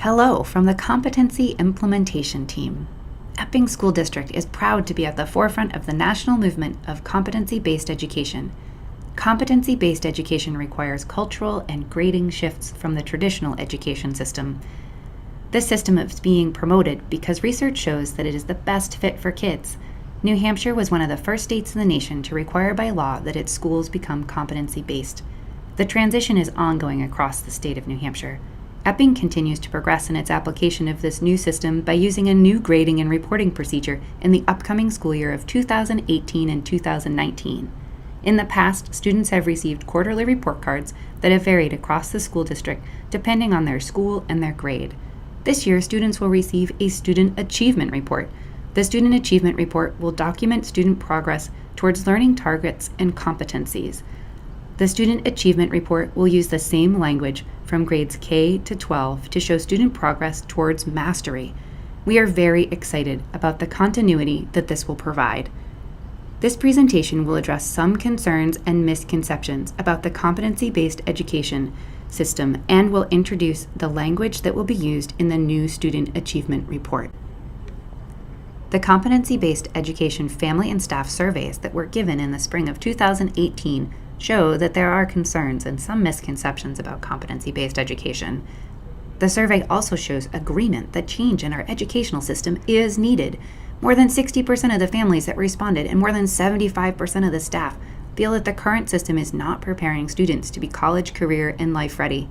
Hello from the Competency Implementation Team. Epping School District is proud to be at the forefront of the national movement of competency-based education. Competency-based education requires cultural and grading shifts from the traditional education system. This system is being promoted because research shows that it is the best fit for kids. New Hampshire was one of the first states in the nation to require by law that its schools become competency-based. The transition is ongoing across the state of New Hampshire. Epping continues to progress in its application of this new system by using a new grading and reporting procedure in the upcoming school year of 2018 and 2019. In the past, students have received quarterly report cards that have varied across the school district depending on their school and their grade. This year, students will receive a Student Achievement Report. The Student Achievement Report will document student progress towards learning targets and competencies. The Student Achievement Report will use the same language from grades K to 12 to show student progress towards mastery. We are very excited about the continuity that this will provide. This presentation will address some concerns and misconceptions about the competency-based education system and will introduce the language that will be used in the new Student Achievement Report. The competency-based education family and staff surveys that were given in the spring of 2018 show that there are concerns and some misconceptions about competency-based education. The survey also shows agreement that change in our educational system is needed. More than 60% of the families that responded and more than 75% of the staff feel that the current system is not preparing students to be college, career, and life ready.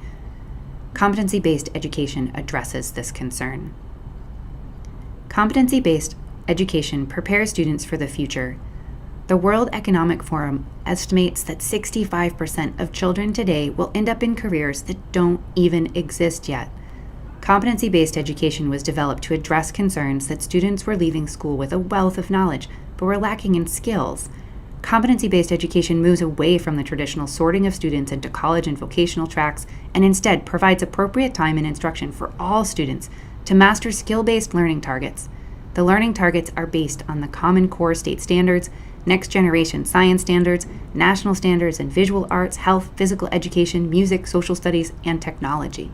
Competency-based education addresses this concern. Competency-based education prepares students for the future. The World Economic Forum estimates that 65% of children today will end up in careers that don't even exist yet. Competency-based education was developed to address concerns that students were leaving school with a wealth of knowledge, but were lacking in skills. Competency-based education moves away from the traditional sorting of students into college and vocational tracks, and instead provides appropriate time and instruction for all students to master skill-based learning targets. The learning targets are based on the Common Core State Standards, Next Generation Science Standards, National Standards in Visual Arts, Health, Physical Education, Music, Social Studies, and Technology.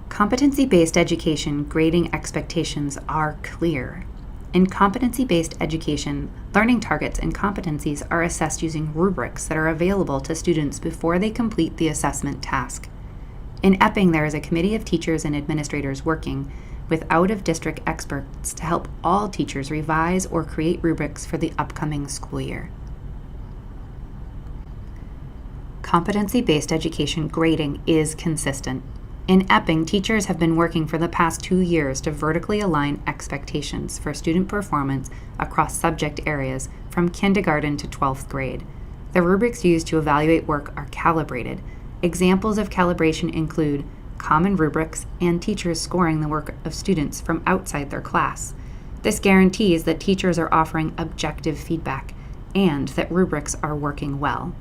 Competency-based education grading expectations are clear. In competency-based education, learning targets and competencies are assessed using rubrics that are available to students before they complete the assessment task. In Epping, there is a committee of teachers and administrators working with out-of-district experts to help all teachers revise or create rubrics for the upcoming school year. Competency-based education grading is consistent. In Epping, teachers have been working for the past 2 years to vertically align expectations for student performance across subject areas from kindergarten to 12th grade. The rubrics used to evaluate work are calibrated. Examples of calibration include common rubrics and teachers scoring the work of students from outside their class. This guarantees that teachers are offering objective feedback and that rubrics are working well.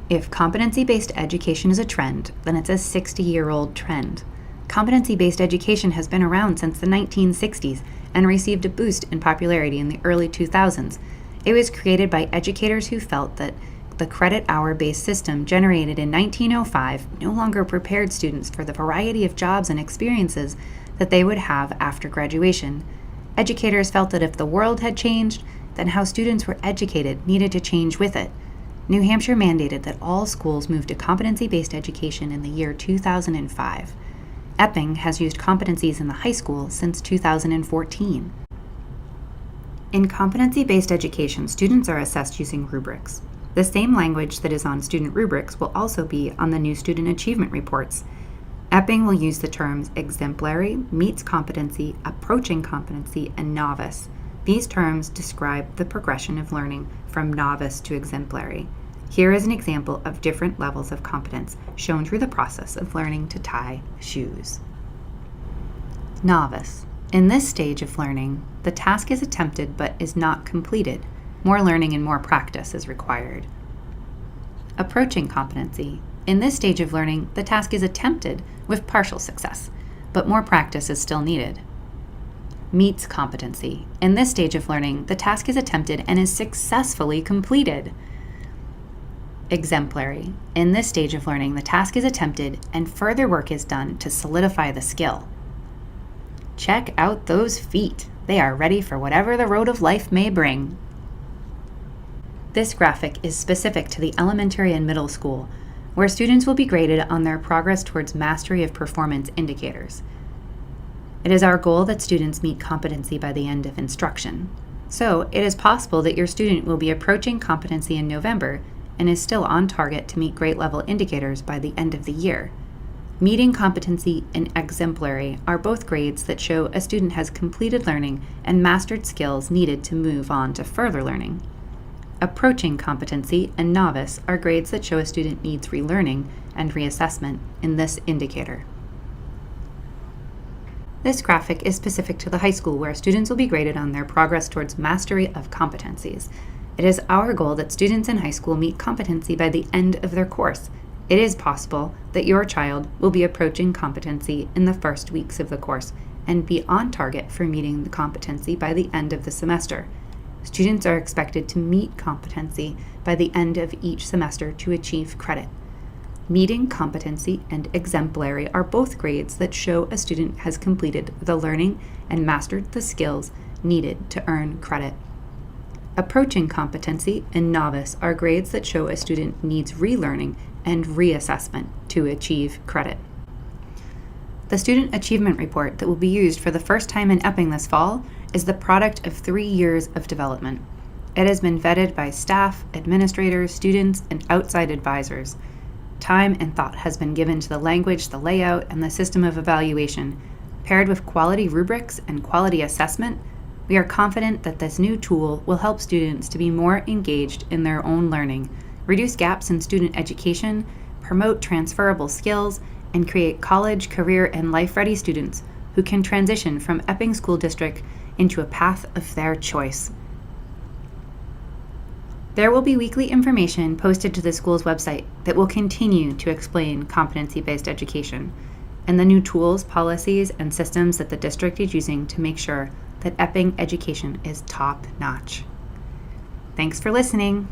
If competency-based education is a trend, then it's a 60-year-old trend. Competency-based education has been around since the 1960s and received a boost in popularity in the early 2000s. It was created by educators who felt that the credit hour-based system generated in 1905 no longer prepared students for the variety of jobs and experiences that they would have after graduation. Educators felt that if the world had changed, then how students were educated needed to change with it. New Hampshire mandated that all schools move to competency-based education in the year 2005. Epping has used competencies in the high school since 2014. In competency-based education, students are assessed using rubrics. The same language that is on student rubrics will also be on the new student achievement reports. Epping will use the terms exemplary, meets competency, approaching competency, and novice. These terms describe the progression of learning from novice to exemplary. Here is an example of different levels of competence shown through the process of learning to tie shoes. Novice. In this stage of learning, the task is attempted but is not completed. More learning and more practice is required. Approaching competency. In this stage of learning, the task is attempted with partial success, but more practice is still needed. Meets competency. In this stage of learning, the task is attempted and is successfully completed. Exemplary. In this stage of learning, the task is attempted and further work is done to solidify the skill. Check out those feet. They are ready for whatever the road of life may bring. This graphic is specific to the elementary and middle school, where students will be graded on their progress towards mastery of performance indicators. It is our goal that students meet competency by the end of instruction. So, it is possible that your student will be approaching competency in November and is still on target to meet grade level indicators by the end of the year. Meeting competency and exemplary are both grades that show a student has completed learning and mastered skills needed to move on to further learning. Approaching competency and novice are grades that show a student needs relearning and reassessment in this indicator. This graphic is specific to the high school, where students will be graded on their progress towards mastery of competencies. It is our goal that students in high school meet competency by the end of their course. It is possible that your child will be approaching competency in the first weeks of the course and be on target for meeting the competency by the end of the semester. Students are expected to meet competency by the end of each semester to achieve credit. Meeting competency and exemplary are both grades that show a student has completed the learning and mastered the skills needed to earn credit. Approaching competency and novice are grades that show a student needs relearning and reassessment to achieve credit. The Student Achievement Report that will be used for the first time in Epping this fall is the product of 3 years of development. It has been vetted by staff, administrators, students, and outside advisors. Time and thought has been given to the language, the layout, and the system of evaluation. Paired with quality rubrics and quality assessment, we are confident that this new tool will help students to be more engaged in their own learning, reduce gaps in student education, promote transferable skills, and create college, career, and life-ready students who can transition from Epping School District into a path of their choice. There will be weekly information posted to the school's website that will continue to explain competency-based education and the new tools, policies, and systems that the district is using to make sure that Epping education is top-notch. Thanks for listening.